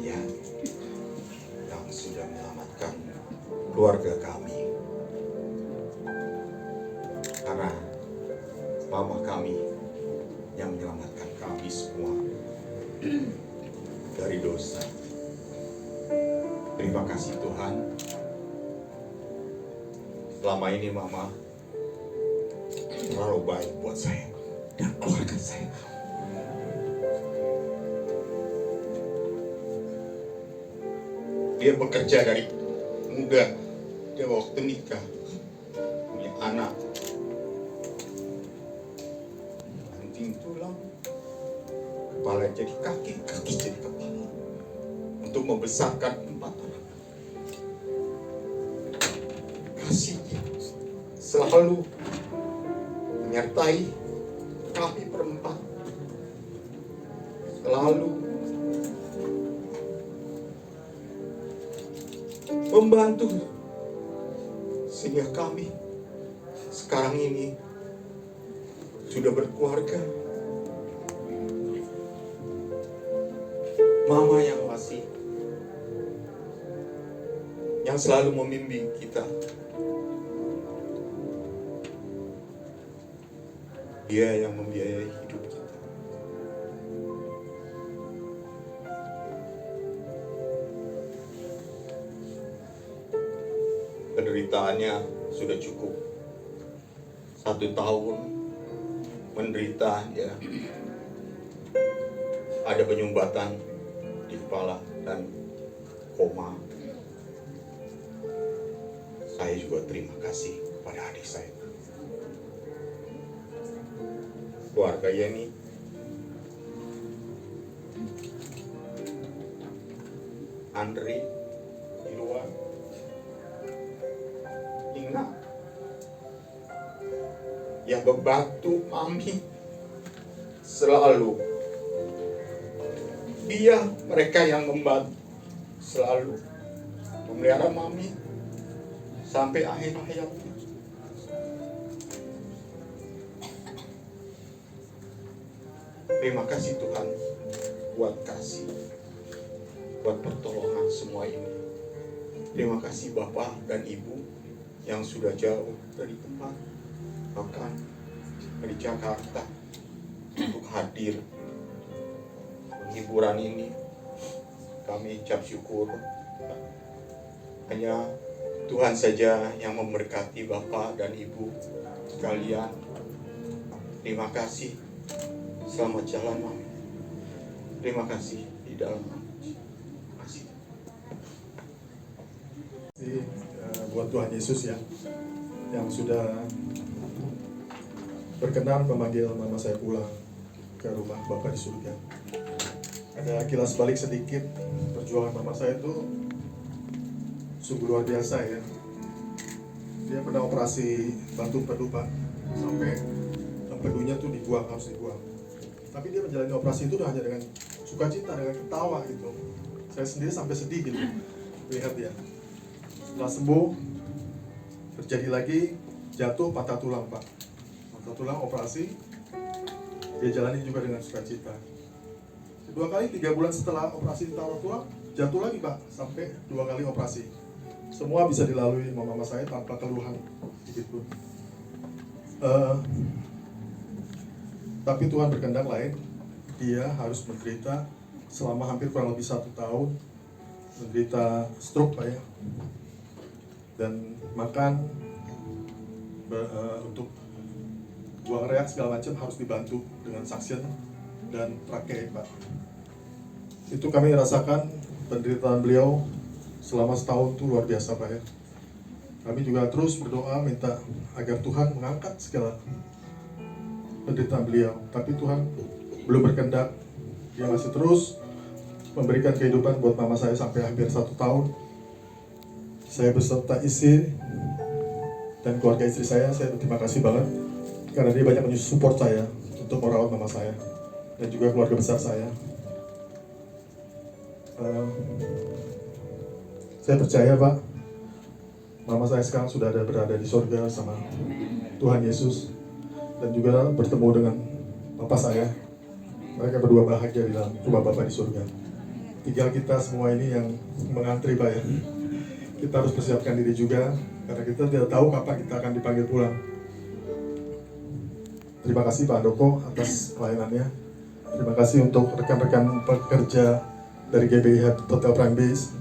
Dia yang sudah menyelamatkan keluarga kami. Karena mama kami yang menyelamatkan kami semua dari dosa. Terima kasih Tuhan. Selama ini mama terlalu baik buat saya dan keluarga saya. Dia bekerja dari muda. Dia waktu nikah punya anak, banting tulang, kepala jadi kaki, kaki jadi kepala, untuk membesarkan 4 anak. Kasih-Nya selalu menyertai kami berempat, selalu membantu sehingga kami sekarang ini sudah berkeluarga. Mama yang masih, yang selalu membimbing kita. Dia yang membiayai hidup kita. Penderitaannya sudah cukup. 1 tahun menderita, ya. Ada penyumbatan di kepala dan koma. Saya juga terima kasih pada adik saya, keluarga Yeni. Andri di luar, Ingat yang membantu Mami selalu. Mereka yang membantu selalu memelihara Mami sampai akhir hayatnya. Terima kasih Tuhan buat kasih, buat pertolongan semua ini. Terima kasih Bapak dan Ibu yang sudah jauh dari tempat, bahkan dari Jakarta, untuk hadir penghiburan ini. Kami ucap syukur. Hanya Tuhan saja yang memberkati Bapak dan Ibu sekalian. Terima kasih. Selamat jalan, Mami. Terima kasih di dalam kasih. Buat Tuhan Yesus ya, yang sudah berkenan memanggil mama saya pulang ke rumah Bapa di surga. Ada kilas balik sedikit, perjuangan mama saya itu sungguh luar biasa ya. Dia pernah operasi batu empedu Pak, sampai empedunya tuh dibuang, harus dibuang. Tapi dia menjalani operasi itu hanya dengan sukacita, dengan ketawa gitu. Saya sendiri sampai sedih gitu lihat dia. Setelah sembuh, terjadi lagi jatuh, patah tulang Pak. Patah tulang, operasi, dia jalani juga dengan sukacita. 2 kali 3 bulan setelah operasi patah tulang, jatuh lagi Pak, sampai 2 kali operasi. Semua bisa dilalui mama saya tanpa keluhan sedikit pun. Tapi Tuhan berkehendak lain. Dia harus menderita selama hampir kurang lebih 1 tahun, menderita stroke Pak ya. Dan makan untuk buang reak segala macam harus dibantu dengan suction dan trachea Pak. Itu kami rasakan penderitaan beliau selama setahun itu luar biasa Pak ya. Kami juga terus berdoa minta agar Tuhan mengangkat segala penderitaan beliau. Tapi Tuhan belum berkehendak. Dia masih terus memberikan kehidupan buat mama saya sampai hampir 1 tahun. Saya beserta istri dan keluarga istri saya berterima kasih banget karena dia banyak support saya untuk merawat mama saya dan juga keluarga besar saya. Saya percaya Pak, mama saya sekarang sudah berada di surga sama Tuhan Yesus dan juga bertemu dengan Bapak saya. Mereka berdua bahagia di dalam rumah Bapak di surga. tinggal kita semua ini yang mengantri Pak ya. Kita harus persiapkan diri juga, karena kita tidak tahu kapan kita akan dipanggil pulang. Terima kasih Pak Andoko atas pelayanannya. Terima kasih untuk rekan-rekan pekerja dari GBI Hotel Prime Base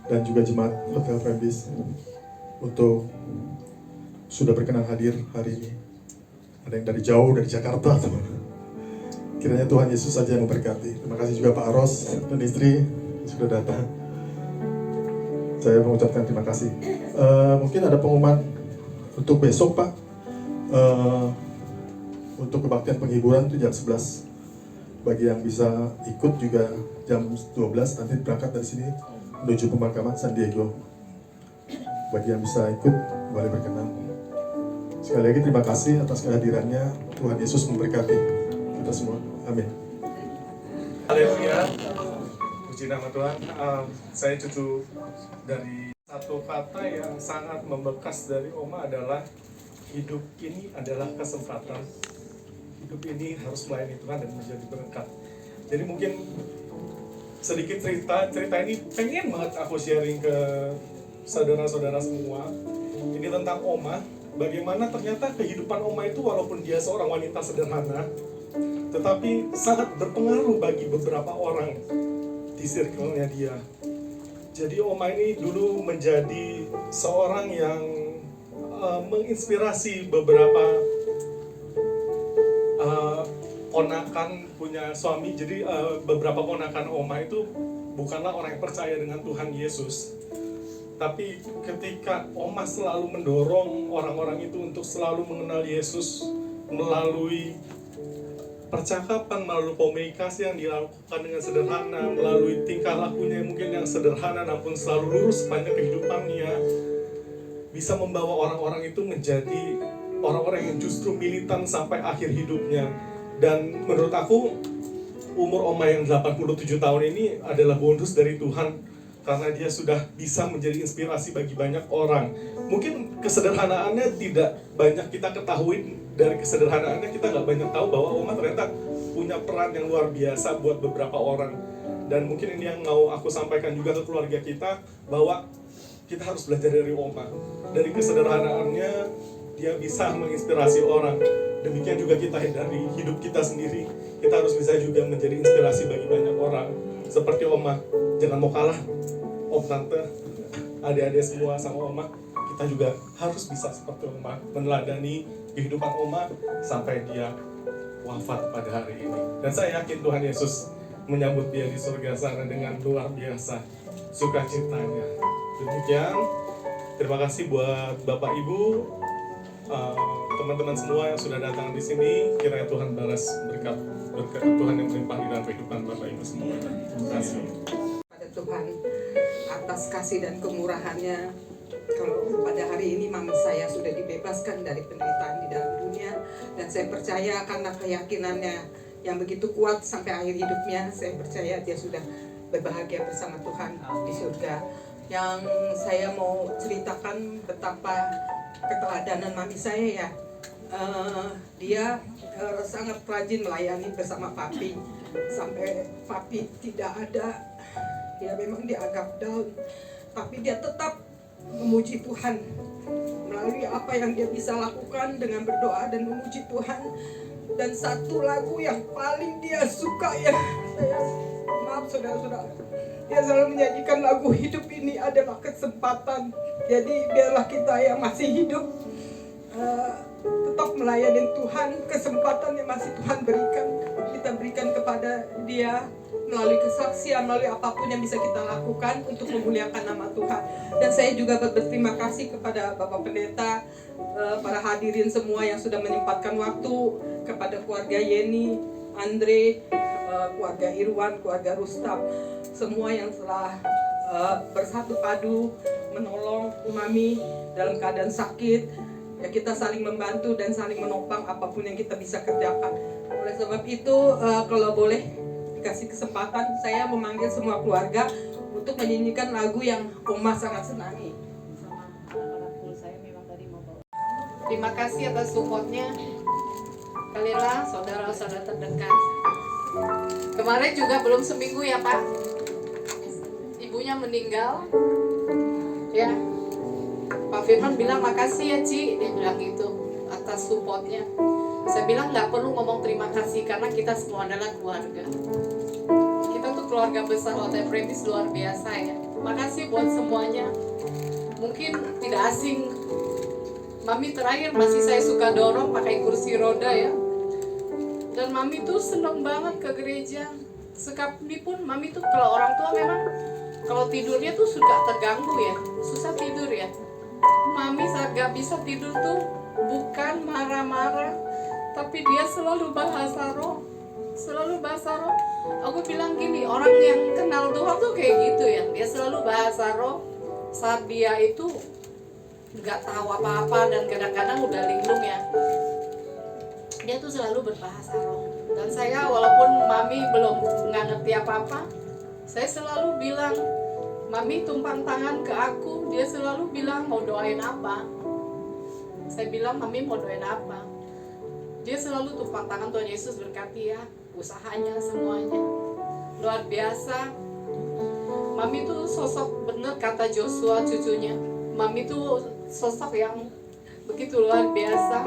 dan juga jemaat Hotel Prime Base untuk sudah berkenan hadir hari ini. Ada yang dari jauh, dari Jakarta. Kiranya Tuhan Yesus saja yang memberkati. Terima kasih juga Pak Aros dan istri yang sudah datang. Saya mengucapkan terima kasih. Mungkin ada pengumuman untuk besok Pak. Untuk kebaktian penghiburan itu jam 11. Bagi yang bisa ikut juga jam 12 nanti berangkat dari sini menuju pemakaman San Diego. Bagi yang bisa ikut boleh berkenan. Sekali lagi terima kasih atas kehadirannya. Tuhan Yesus memberkati kita semua. Amin. Haleluya. Puji nama Tuhan. Saya cucu dari satu kata yang sangat membekas dari Oma adalah hidup ini adalah kesempatan. Hidup ini harus melayani Tuhan dan menjadi berkat. Jadi mungkin sedikit cerita ini pengen banget aku sharing ke saudara-saudara semua. Ini tentang Oma. Bagaimana ternyata kehidupan Oma itu walaupun dia seorang wanita sederhana, tetapi sangat berpengaruh bagi beberapa orang di circle-nya dia. Jadi Oma ini dulu menjadi seorang yang menginspirasi beberapa ponakan punya suami. Jadi beberapa ponakan Oma itu bukanlah orang yang percaya dengan Tuhan Yesus. Tapi ketika Oma selalu mendorong orang-orang itu untuk selalu mengenal Yesus melalui percakapan, melalui komunikasi yang dilakukan dengan sederhana, melalui tingkah lakunya yang mungkin yang sederhana namun selalu lurus sepanjang kehidupannya, bisa membawa orang-orang itu menjadi orang-orang yang justru militan sampai akhir hidupnya. Dan menurut aku umur Oma yang 87 tahun ini adalah bonus dari Tuhan, karena dia sudah bisa menjadi inspirasi bagi banyak orang. Mungkin kesederhanaannya tidak banyak kita ketahui, dari kesederhanaannya kita nggak banyak tahu bahwa Oma ternyata punya peran yang luar biasa buat beberapa orang. Dan mungkin ini yang mau aku sampaikan juga ke keluarga kita, bahwa kita harus belajar dari Oma. Dari kesederhanaannya dia bisa menginspirasi orang. Demikian juga kita dari hidup kita sendiri, kita harus bisa juga menjadi inspirasi bagi banyak orang. Seperti Oma, jangan mau kalah. Om, tante, adik-adik semua sama Oma, kita juga harus bisa seperti Oma, meneladani kehidupan Oma sampai dia wafat pada hari ini. Dan saya yakin Tuhan Yesus menyambut dia di surga sana dengan luar biasa sukacitanya. Demikian, terima kasih buat Bapak Ibu, teman-teman semua yang sudah datang di sini. Kiranya Tuhan balas berkat Tuhan yang melimpah di dalam kehidupan Bapak Ibu semua. Terima kasih pada Tuhan atas kasih dan kemurahannya. Kalau pada hari ini mama saya sudah dibebaskan dari penderitaan di dalam dunia, dan saya percaya karena keyakinannya yang begitu kuat sampai akhir hidupnya, saya percaya dia sudah berbahagia bersama Tuhan di surga. Yang saya mau ceritakan betapa keteladanan mami saya ya, dia sangat rajin melayani bersama papi, sampai papi tidak ada, dia memang dianggap down, tapi dia tetap memuji Tuhan melalui apa yang dia bisa lakukan dengan berdoa dan memuji Tuhan. Dan satu lagu yang paling dia suka ya, maaf saudara-saudara, dia selalu menyanyikan lagu hidup ini adalah kesempatan. Jadi biarlah kita yang masih hidup tetap melayani Tuhan. Kesempatan yang masih Tuhan berikan, kita berikan kepada dia melalui kesaksian, melalui apapun yang bisa kita lakukan untuk memuliakan nama Tuhan. Dan saya juga berterima kasih kepada Bapak Pendeta, para hadirin semua yang sudah menyempatkan waktu, kepada keluarga Yeni, Andre, keluarga Irwan, keluarga Rustam, semua yang telah bersatu padu menolong Mami dalam keadaan sakit. Ya, kita saling membantu dan saling menopang apapun yang kita bisa kerjakan. Oleh sebab itu, kalau boleh dikasih kesempatan, saya memanggil semua keluarga untuk menyanyikan lagu yang Oma sangat senangi. Terima kasih atas supportnya Kalila, saudara-saudara terdekat. Kemarin juga belum seminggu ya Pak, ibunya meninggal, ya Pak Firman bilang makasih ya Ci, dia bilang gitu atas supportnya. Saya bilang nggak perlu ngomong terima kasih karena kita semua adalah keluarga. Kita tuh keluarga besar Hotel Premis luar biasa ya. Makasih buat semuanya. Mungkin tidak asing, Mami terakhir masih saya suka dorong pakai kursi roda ya. Dan Mami tuh seneng banget ke gereja. Sekalipun Mami tuh kalau orang tua memang kalau tidurnya tuh suka terganggu ya, susah tidur ya. Mami saat gak bisa tidur tuh bukan marah-marah, tapi dia selalu bahasa roh. Selalu bahasa roh. Aku bilang gini, orang yang kenal Tuhan tuh kayak gitu ya. Dia selalu bahasa roh. Saat dia itu gak tahu apa-apa dan kadang-kadang udah linglung ya, dia tuh selalu berbahasa roh. Dan saya walaupun Mami belum nggak ngerti apa-apa, saya selalu bilang, Mami tumpang tangan ke aku. Dia selalu bilang mau doain apa. Saya bilang Mami mau doain apa. Dia selalu tumpang tangan. Tuhan Yesus berkati ya usahanya semuanya luar biasa. Mami tuh sosok bener kata Joshua cucunya. Mami tuh sosok yang begitu luar biasa.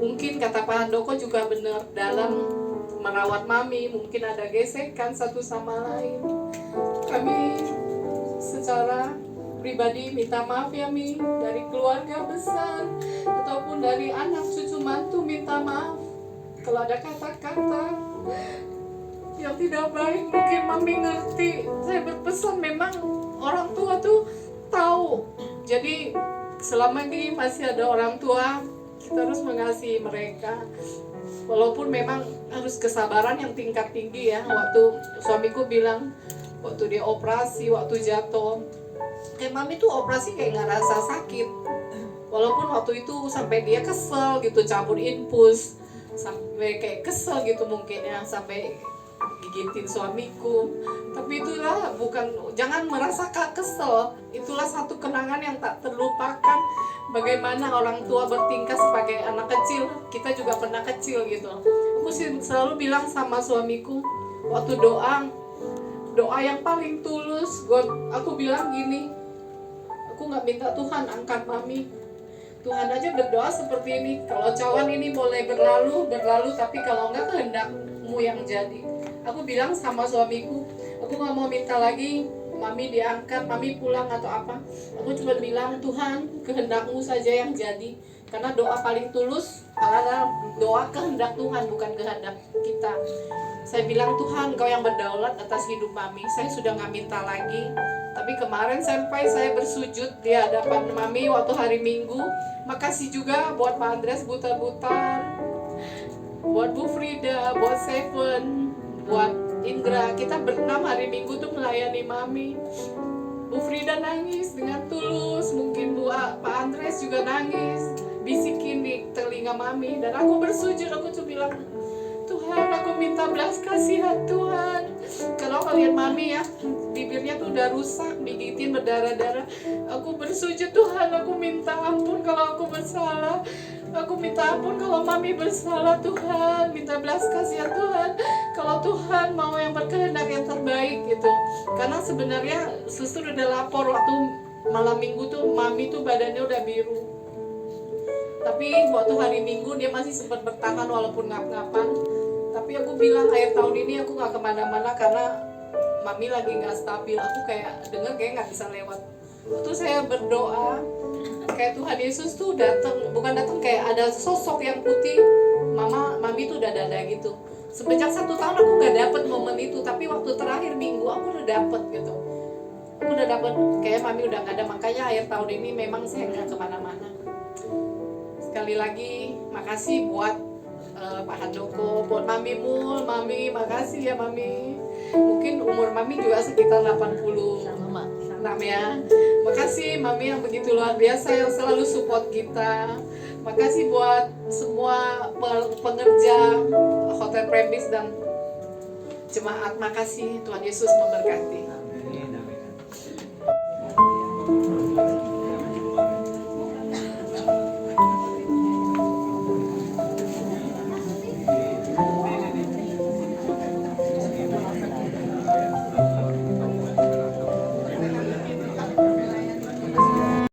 Mungkin kata Pak Handoko juga benar dalam merawat Mami, mungkin ada gesekan satu sama lain. Kami secara pribadi minta maaf ya Mi, dari keluarga besar ataupun dari anak cucu mantu minta maaf. Kalau ada kata-kata yang tidak baik mungkin Mami ngerti. Saya berpesan memang orang tua tuh tahu. Jadi selama ini masih ada orang tua, kita harus mengasihi mereka. Walaupun memang harus kesabaran yang tingkat tinggi ya. Waktu suamiku bilang, waktu dia operasi, waktu jatuh, kayak Mami tuh operasi kayak nggak rasa sakit. Walaupun waktu itu sampai dia kesel gitu, cabut infus, sampai kayak kesel gitu mungkin ya, sampai gigitin suamiku. Tapi itulah jangan merasa kesel. Itulah satu kenangan yang tak terlupakan. Bagaimana orang tua bertingkah sebagai anak kecil. Kita juga pernah kecil gitu. Aku selalu bilang sama suamiku, waktu doa yang paling tulus, aku bilang gini, aku nggak minta Tuhan angkat Mami. Tuhan aja berdoa seperti ini, kalau cawan ini boleh berlalu, tapi kalau enggak kehendakmu yang jadi. Aku bilang sama suamiku, aku nggak mau minta lagi Mami diangkat, Mami pulang atau apa. Aku cuma bilang, Tuhan kehendakmu saja yang jadi. Karena doa paling tulus adalah doa kehendak Tuhan, bukan kehendak kita. Saya bilang, Tuhan Kau yang berdaulat atas hidup Mami. Saya sudah nggak minta lagi. Tapi kemarin sampai saya bersujud di hadapan Mami waktu hari Minggu. Makasih juga buat Pak Andres Butar-Butar, buat Bu Frida, buat Seven, buat Indra. Kita berenam hari Minggu tuh melayani Mami. Bu Frida nangis dengan tulus, mungkin Pak Andres juga nangis, bisikin di telinga Mami. Dan aku bersujud, aku tuh bilang, Tuhan aku minta belas kasihan Tuhan. Kalau kalian Mami ya, bibirnya tuh udah rusak, digigitin berdarah-darah. Aku bersujud, Tuhan aku minta ampun kalau aku bersalah. Aku minta ampun kalau Mami bersalah Tuhan. Minta belas kasihan Tuhan. Kalau Tuhan mau yang berkehendak yang terbaik gitu. Karena sebenarnya suster udah lapor waktu malam Minggu tuh Mami tuh badannya udah biru. Tapi waktu hari Minggu dia masih sempat bertahan walaupun ngap-ngapan. Tapi aku bilang akhir tahun ini aku gak kemana-mana karena Mami lagi gak stabil. Aku kayak denger kayak gak bisa lewat. Waktu saya berdoa, kayak Tuhan Yesus tuh bukan datang kayak ada sosok yang putih. Mami tuh udah ada gitu. Sejak 1 tahun aku gak dapet momen itu. Tapi waktu terakhir Minggu aku udah dapet gitu. Aku udah dapet kayak Mami udah gak ada. Makanya akhir tahun ini memang saya gak kemana-mana. Sekali lagi makasih buat Pak Handoko, buat Mami Mul. Mami makasih ya Mami. Mungkin umur Mami juga sekitar 86 ya. Makasih Mami yang begitu luar biasa yang selalu support kita. Makasih buat semua pengerja Hotel Premis dan jemaat. Makasih, Tuhan Yesus memberkati.